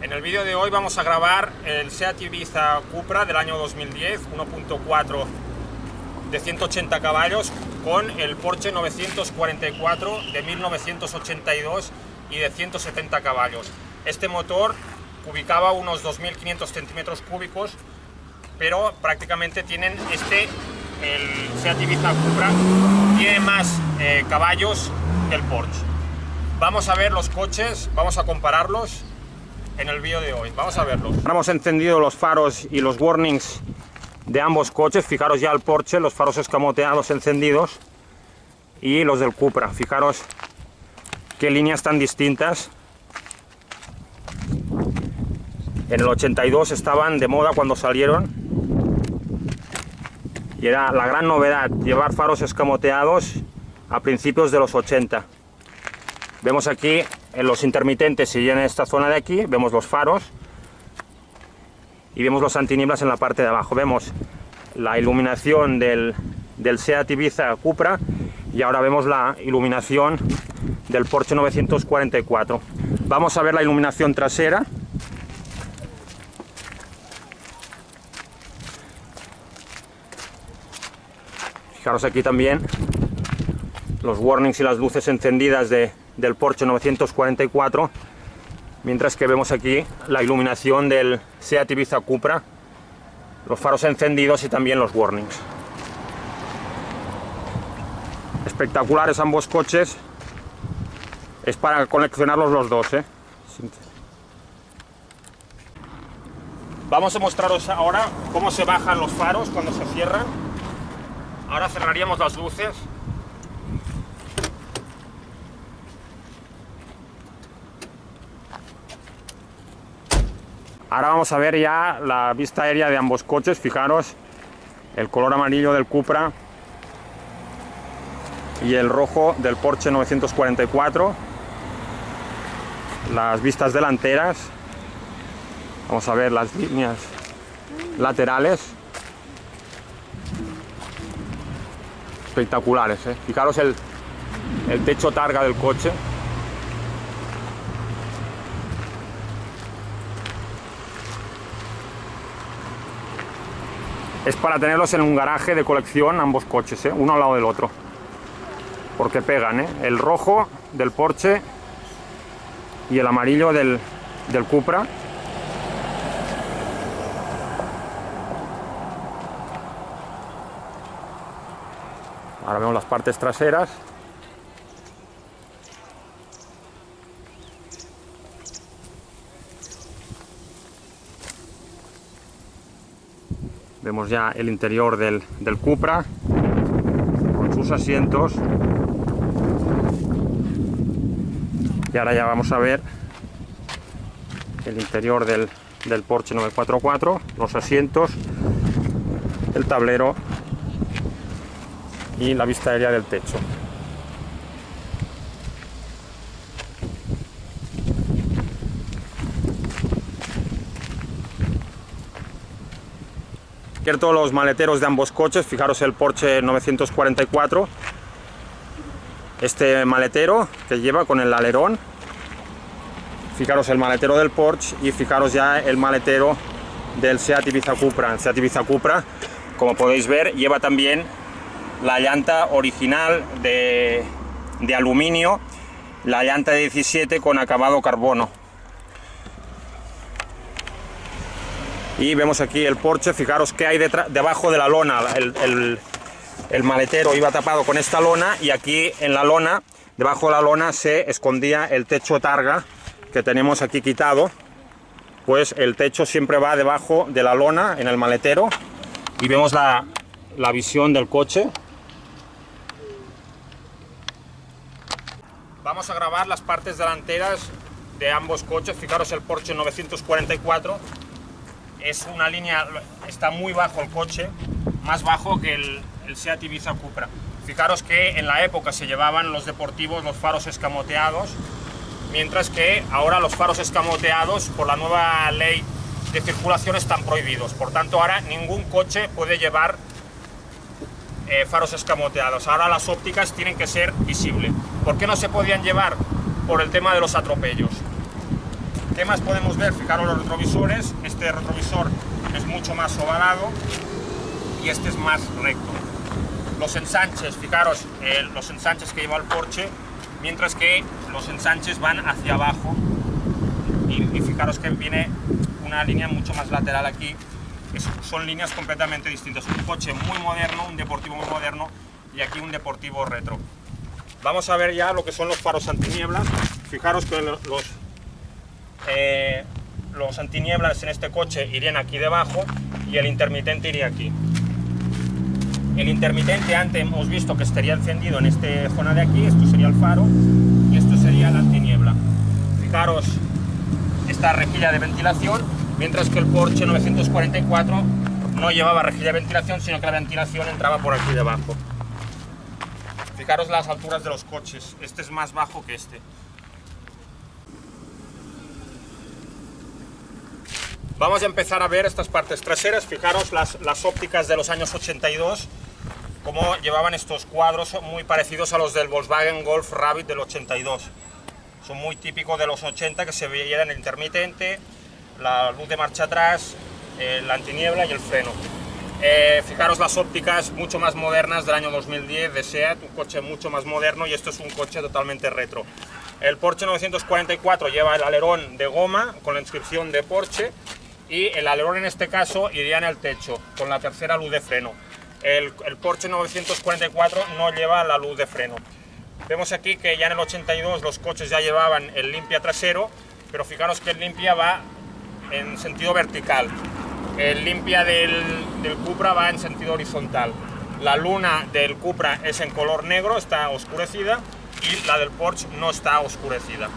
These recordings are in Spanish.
En el vídeo de hoy vamos a grabar el Seat Ibiza Cupra del año 2010, 1.4 de 180 caballos con el Porsche 944 de 1982 y de 170 caballos. Este motor ubicaba unos 2.500 centímetros cúbicos, pero prácticamente tienen el Seat Ibiza Cupra tiene más caballos que el Porsche. Vamos a ver los coches, vamos a compararlos en el vídeo de hoy. Vamos a verlos. Hemos encendido los faros y los warnings de ambos coches. Fijaros ya el Porsche, los faros escamoteados encendidos, y los del Cupra. Fijaros qué líneas tan distintas. En el 82 estaban de moda cuando salieron y era la gran novedad llevar faros escamoteados a principios de los 80. Vemos aquí en los intermitentes y en esta zona de aquí vemos los faros y vemos los antinieblas en la parte de abajo. Vemos la iluminación del Seat Ibiza Cupra y ahora vemos la iluminación del Porsche 944. Vamos a ver la iluminación trasera. Fijaros aquí también los warnings y las luces encendidas del Porsche 944, mientras que vemos aquí la iluminación del Seat Ibiza Cupra, los faros encendidos y también los warnings. Espectaculares ambos coches, es para coleccionarlos los dos, ¿eh? Vamos a mostraros ahora cómo se bajan los faros cuando se cierran. Ahora cerraríamos las luces. Ahora vamos a ver ya la vista aérea de ambos coches. Fijaros el color amarillo del Cupra y el rojo del Porsche 944. Las vistas delanteras. Vamos a ver las líneas laterales. Espectaculares, ¿eh? Fijaros el techo targa del coche. Es para tenerlos en un garaje de colección ambos coches, ¿eh? Uno al lado del otro, porque pegan, ¿eh? El rojo del Porsche y el amarillo del Cupra. Ahora vemos las partes traseras. Vemos ya el interior del Cupra con sus asientos. Y ahora ya vamos a ver el interior del Porsche 944, los asientos, el tablero y la vista aérea del techo. Abierto los maleteros de ambos coches. Fijaros el Porsche 944, este maletero que lleva con el alerón. Fijaros el maletero del Porsche y fijaros ya el maletero del Seat Ibiza Cupra. El Seat Ibiza Cupra, como podéis ver, lleva también la llanta original de aluminio, la llanta de 17 con acabado carbono. Y vemos aquí el Porsche. Fijaros que hay debajo de la lona. El maletero iba tapado con esta lona y aquí en la lona, debajo de la lona, se escondía el techo targa que tenemos aquí quitado. Pues el techo siempre va debajo de la lona en el maletero y vemos la visión del coche. Vamos a grabar las partes delanteras de ambos coches. Fijaros el Porsche 944. Es una línea, está muy bajo el coche, más bajo que el Seat Ibiza Cupra. Fijaros que en la época se llevaban los deportivos los faros escamoteados, mientras que ahora los faros escamoteados por la nueva ley de circulación están prohibidos. Por tanto, ahora ningún coche puede llevar faros escamoteados. Ahora las ópticas tienen que ser visibles. ¿Por qué no se podían llevar? Por el tema de los atropellos. ¿Qué más podemos ver? Fijaros los retrovisores. Este retrovisor es mucho más ovalado y este es más recto. Los ensanches, fijaros los ensanches que lleva el Porsche, mientras que los ensanches van hacia abajo y fijaros que viene una línea mucho más lateral aquí. Son líneas completamente distintas. Un coche muy moderno, un deportivo muy moderno, y aquí un deportivo retro. Vamos a ver ya lo que son los faros antinieblas. Fijaros que los antinieblas en este coche irían aquí debajo y el intermitente iría aquí. El intermitente antes hemos visto que estaría encendido en esta zona de aquí. Esto sería el faro y esto sería la antiniebla. Fijaros esta rejilla de ventilación, mientras que el Porsche 944 no llevaba rejilla de ventilación, sino que la ventilación entraba por aquí debajo. Fijaros las alturas de los coches, este es más bajo que este. Vamos a empezar a ver estas partes traseras. Fijaros las ópticas de los años 82, como llevaban estos cuadros muy parecidos a los del Volkswagen Golf Rabbit del 82. Son muy típicos de los 80, que se veía en el intermitente, la luz de marcha atrás, la antiniebla y el freno. Fijaros las ópticas mucho más modernas del año 2010 de SEAT, un coche mucho más moderno, y esto es un coche totalmente retro. El Porsche 944 lleva el alerón de goma con la inscripción de Porsche, y el alerón en este caso iría en el techo con la tercera luz de freno. El Porsche 944 no lleva la luz de freno. Vemos aquí que ya en el 82 los coches ya llevaban el limpia trasero, pero fijaros que el limpia va en sentido vertical. El limpia del Cupra va en sentido horizontal. La luna del Cupra es en color negro, está oscurecida, y la del Porsche no está oscurecida.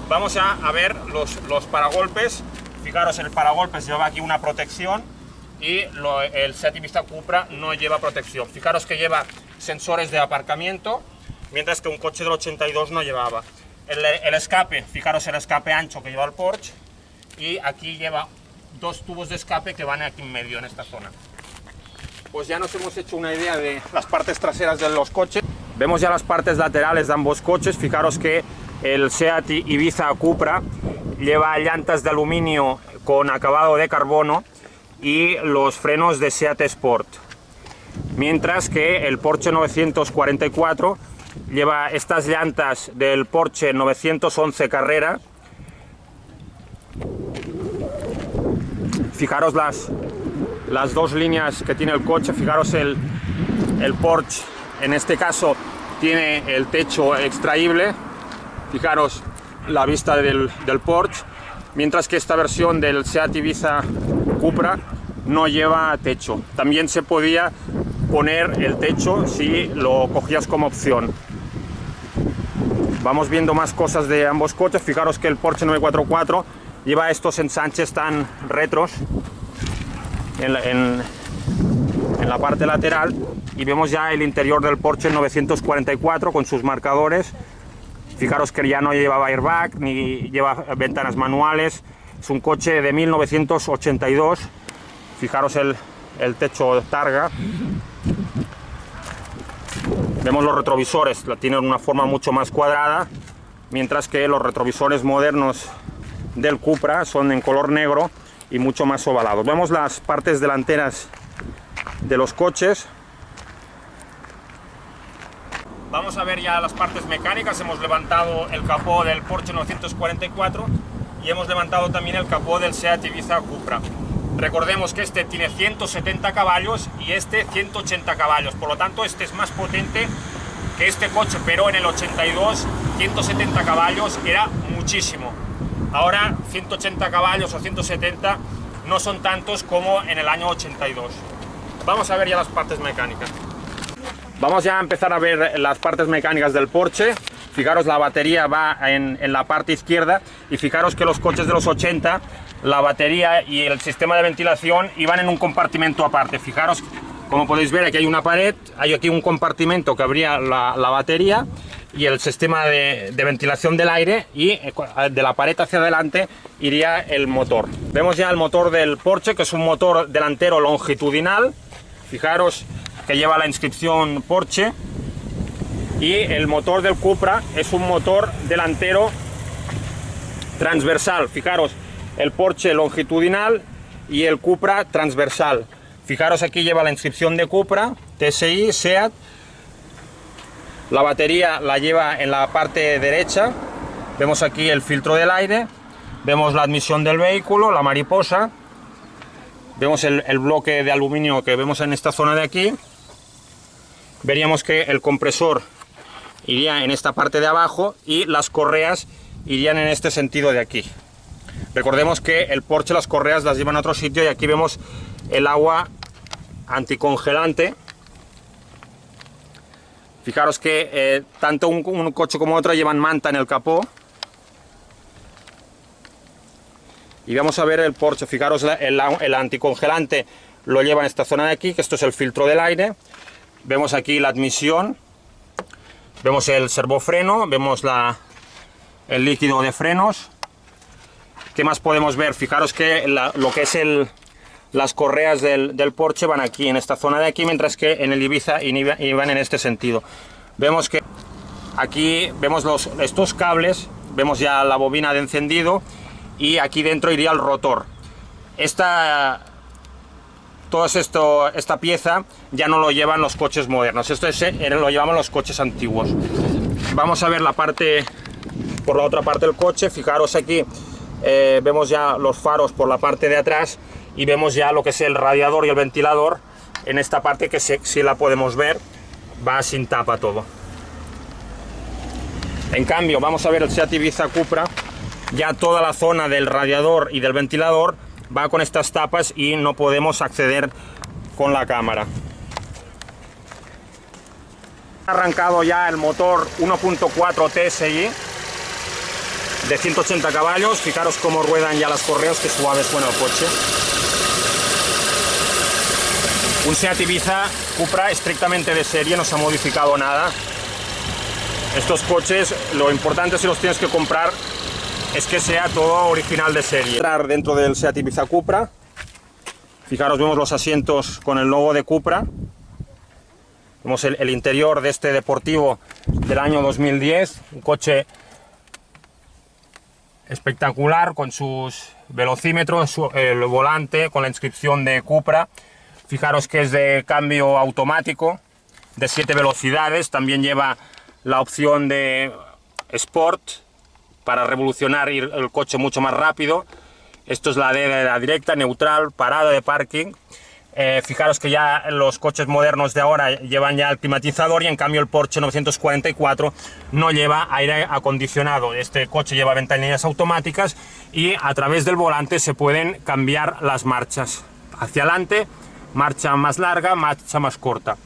Vamos a ver los paragolpes. Fijaros, el paragolpes lleva aquí una protección y el Seat Ibiza Cupra no lleva protección. Fijaros que lleva sensores de aparcamiento, mientras que un coche del 82 no llevaba. El escape, fijaros el escape ancho que lleva el Porsche, y aquí lleva dos tubos de escape que van aquí en medio, en esta zona. Pues ya nos hemos hecho una idea de las partes traseras de los coches. Vemos ya las partes laterales de ambos coches. Fijaros que el Seat Ibiza Cupra lleva llantas de aluminio con acabado de carbono y los frenos de Seat Sport, mientras que el Porsche 944 lleva estas llantas del Porsche 911 Carrera. Fijaros las dos líneas que tiene el coche. Fijaros el Porsche en este caso tiene el techo extraíble. Fijaros la vista del Porsche, mientras que esta versión del Seat Ibiza Cupra no lleva techo. También se podía poner el techo si lo cogías como opción. Vamos viendo más cosas de ambos coches. Fijaros que el Porsche 944 lleva estos ensanches tan retros en la parte lateral, y vemos ya el interior del Porsche 944 con sus marcadores. Fijaros que ya no lleva airbag ni lleva ventanas manuales. Es un coche de 1982. Fijaros el techo Targa. Vemos los retrovisores, tienen una forma mucho más cuadrada, mientras que los retrovisores modernos del Cupra son en color negro y mucho más ovalados. Vemos las partes delanteras de los coches. Vamos a ver ya las partes mecánicas. Hemos levantado el capó del Porsche 944 y hemos levantado también el capó del Seat Ibiza Cupra. Recordemos que este tiene 170 caballos y este 180 caballos, por lo tanto este es más potente que este coche, pero en el 82 170 caballos era muchísimo. Ahora 180 caballos o 170 no son tantos como en el año 82. Vamos a ver ya las partes mecánicas. Vamos ya a empezar a ver las partes mecánicas del Porsche. Fijaros, la batería va en la parte izquierda, y fijaros que los coches de los 80, la batería y el sistema de ventilación iban en un compartimento aparte. Fijaros, como podéis ver, aquí hay una pared, hay aquí un compartimento que abría la batería y el sistema de ventilación del aire, y de la pared hacia adelante iría el motor. Vemos ya el motor del Porsche, que es un motor delantero longitudinal. Fijaros que lleva la inscripción Porsche, y el motor del Cupra es un motor delantero transversal. Fijaros, el Porsche longitudinal y el Cupra transversal. Fijaros, aquí lleva la inscripción de Cupra, TSI, SEAT. La batería la lleva en la parte derecha. Vemos aquí el filtro del aire. Vemos la admisión del vehículo, la mariposa. Vemos el bloque de aluminio que vemos en esta zona de aquí. Veríamos que el compresor iría en esta parte de abajo y las correas irían en este sentido de aquí. Recordemos que el Porsche las correas las lleva en otro sitio, y aquí vemos el agua anticongelante. Fijaros que tanto un coche como otro llevan manta en el capó. Y vamos a ver el Porsche. Fijaros, el anticongelante lo lleva en esta zona de aquí, que esto es el filtro del aire. Vemos aquí la admisión, vemos el servofreno, vemos el líquido de frenos. ¿Qué más podemos ver? Fijaros que lo que es las correas del Porsche van aquí, en esta zona de aquí, mientras que en el Ibiza iban en este sentido. Vemos que aquí vemos estos cables, vemos ya la bobina de encendido, y aquí dentro iría el rotor. Esta pieza ya no lo llevan los coches modernos, esto lo llevaban los coches antiguos. Vamos a ver por la otra parte del coche. Fijaros aquí, vemos ya los faros por la parte de atrás, y vemos ya lo que es el radiador y el ventilador en esta parte, que si la podemos ver, va sin tapa todo. En cambio, vamos a ver el Seat Ibiza Cupra. Ya toda la zona del radiador y del ventilador va con estas tapas y no podemos acceder con la cámara. Ha arrancado ya el motor 1.4 TSI de 180 caballos. Fijaros cómo ruedan ya las correas, que suave suena el coche. Un Seat Ibiza Cupra estrictamente de serie, no se ha modificado nada. Estos coches, lo importante si los tienes que comprar es que sea todo original de serie. Entrar dentro del Seat Ibiza Cupra. Fijaros, vemos los asientos con el logo de Cupra. Vemos el interior de este deportivo del año 2010. Un coche espectacular, con sus velocímetros, el volante con la inscripción de Cupra. Fijaros que es de cambio automático de 7 velocidades. También lleva la opción de Sport, para revolucionar el coche mucho más rápido. Esto es la de la directa, neutral, parada de parking. Fijaros que ya los coches modernos de ahora llevan ya el climatizador, y en cambio el Porsche 944 no lleva aire acondicionado. Este coche lleva ventanillas automáticas, y a través del volante se pueden cambiar las marchas. Hacia adelante, marcha más larga, marcha más corta.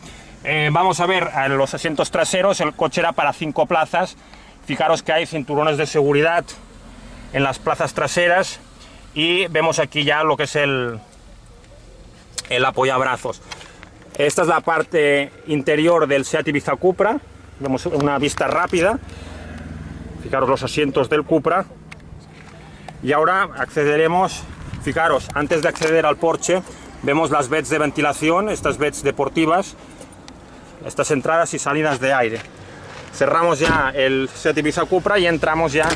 Vamos a ver los asientos traseros. El coche era para 5 plazas. Fijaros que hay cinturones de seguridad en las plazas traseras, y vemos aquí ya lo que es el apoyabrazos. Esta es la parte interior del Seat Ibiza Cupra. Vemos una vista rápida. Fijaros los asientos del Cupra. Y ahora accederemos. Fijaros, antes de acceder al Porsche, vemos las beds de ventilación, estas beds deportivas, estas entradas y salidas de aire. Cerramos ya el Seat Ibiza Cupra y entramos ya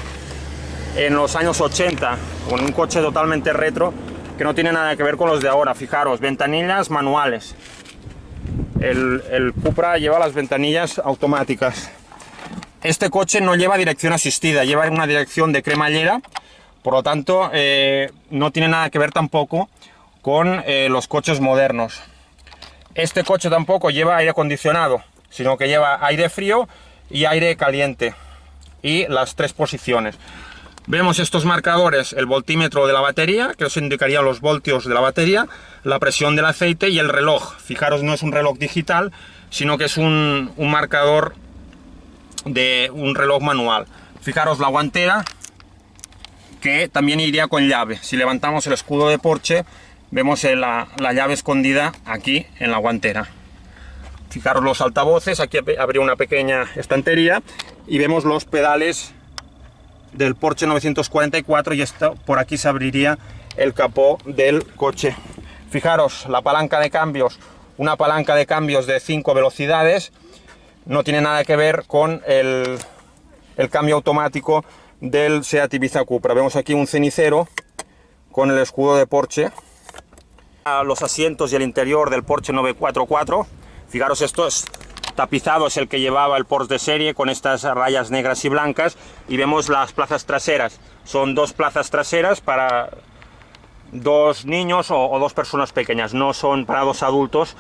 en los años 80, con un coche totalmente retro que no tiene nada que ver con los de ahora. Fijaros, ventanillas manuales. El Cupra lleva las ventanillas automáticas. Este coche no lleva dirección asistida, lleva una dirección de cremallera, por lo tanto no tiene nada que ver tampoco con los coches modernos. Este coche tampoco lleva aire acondicionado, sino que lleva aire frío y aire caliente, y las 3 posiciones. Vemos estos marcadores, el voltímetro de la batería, que os indicaría los voltios de la batería, la presión del aceite y el reloj. Fijaros, no es un reloj digital, sino que es un marcador de un reloj manual. Fijaros la guantera, que también iría con llave. Si levantamos el escudo de Porsche, vemos la llave escondida aquí en la guantera. Fijaros los altavoces, aquí habría una pequeña estantería, y vemos los pedales del Porsche 944, y por aquí se abriría el capó del coche. Fijaros la palanca de cambios, una palanca de cambios de 5 velocidades, no tiene nada que ver con el cambio automático del Seat Ibiza Cupra. Vemos aquí un cenicero con el escudo de Porsche. Los asientos y el interior del Porsche 944. Fijaros, esto es tapizado, es el que llevaba el Porsche de serie con estas rayas negras y blancas. Y vemos las plazas traseras. Son dos plazas traseras para dos niños o dos personas pequeñas. No son para dos adultos,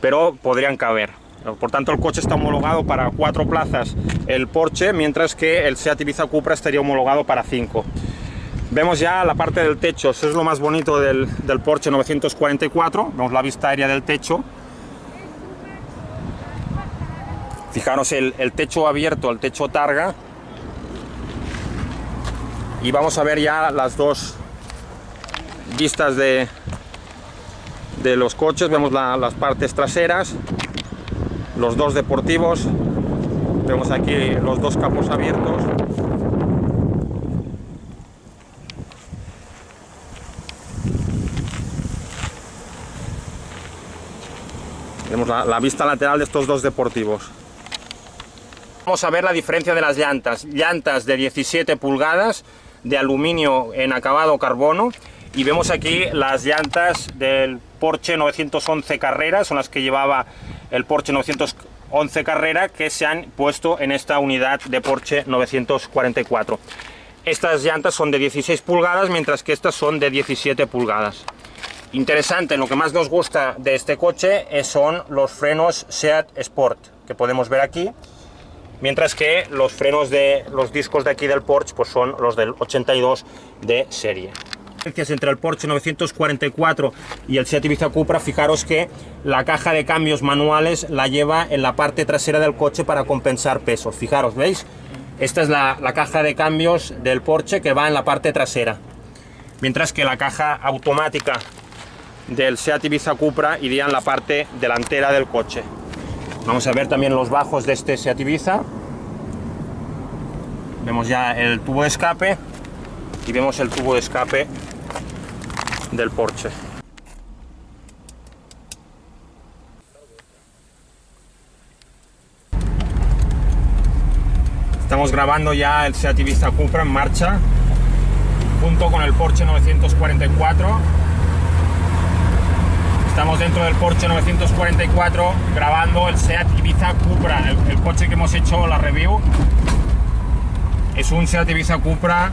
pero podrían caber. Por tanto, el coche está homologado para 4 plazas el Porsche, mientras que el Seat Ibiza Cupra estaría homologado para 5. Vemos ya la parte del techo. Eso es lo más bonito del Porsche 944. Vemos la vista aérea del techo. Fijaros el techo abierto, el techo targa. Y vamos a ver ya las dos vistas de los coches. Vemos las partes traseras, los dos deportivos. Vemos aquí los dos capos abiertos. Vemos la vista lateral de estos dos deportivos. Vamos a ver la diferencia de las llantas. Llantas de 17 pulgadas de aluminio en acabado carbono. Y vemos aquí las llantas del Porsche 911 Carrera, son las que llevaba el Porsche 911 Carrera, que se han puesto en esta unidad de Porsche 944. Estas llantas son de 16 pulgadas, mientras que estas son de 17 pulgadas. Interesante, lo que más nos gusta de este coche son los frenos Seat Sport, que podemos ver aquí, mientras que los frenos de los discos de aquí del Porsche pues son los del 82 de serie. Entre el Porsche 944 y el Seat Ibiza Cupra, fijaros que la caja de cambios manuales la lleva en la parte trasera del coche para compensar peso. Fijaros, ¿veis? Esta es la caja de cambios del Porsche que va en la parte trasera, mientras que la caja automática del Seat Ibiza Cupra iría en la parte delantera del coche. Vamos a ver también los bajos de este Seat Ibiza. Vemos ya el tubo de escape y vemos el tubo de escape del Porsche. Estamos grabando ya el Seat Ibiza Cupra en marcha junto con el Porsche 944. Estamos dentro del Porsche 944 grabando el Seat Ibiza Cupra, el coche que hemos hecho la review. Es un Seat Ibiza Cupra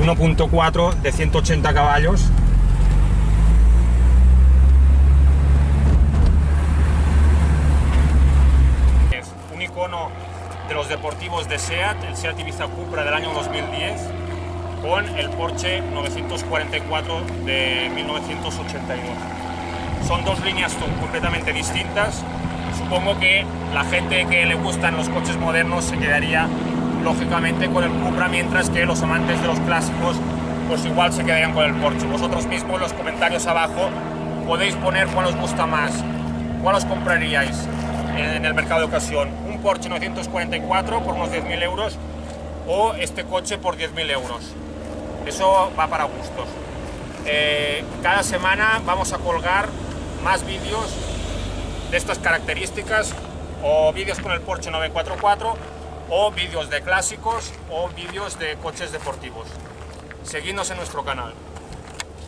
1.4 de 180 caballos. Es un icono de los deportivos de Seat, el Seat Ibiza Cupra del año 2010, con el Porsche 944 de 1982. Son dos líneas completamente distintas. Supongo que la gente que le gustan los coches modernos se quedaría lógicamente con el Cupra, mientras que los amantes de los clásicos pues igual se quedarían con el Porsche. Vosotros mismos en los comentarios abajo podéis poner cuál os gusta más, cuál os compraríais en el mercado de ocasión, un Porsche 944 por unos 10.000 euros o este coche por 10.000 euros. Eso va para gustos. Cada semana vamos a colgar más vídeos de estas características, o vídeos con el Porsche 944, o vídeos de clásicos, o vídeos de coches deportivos. Seguidnos en nuestro canal.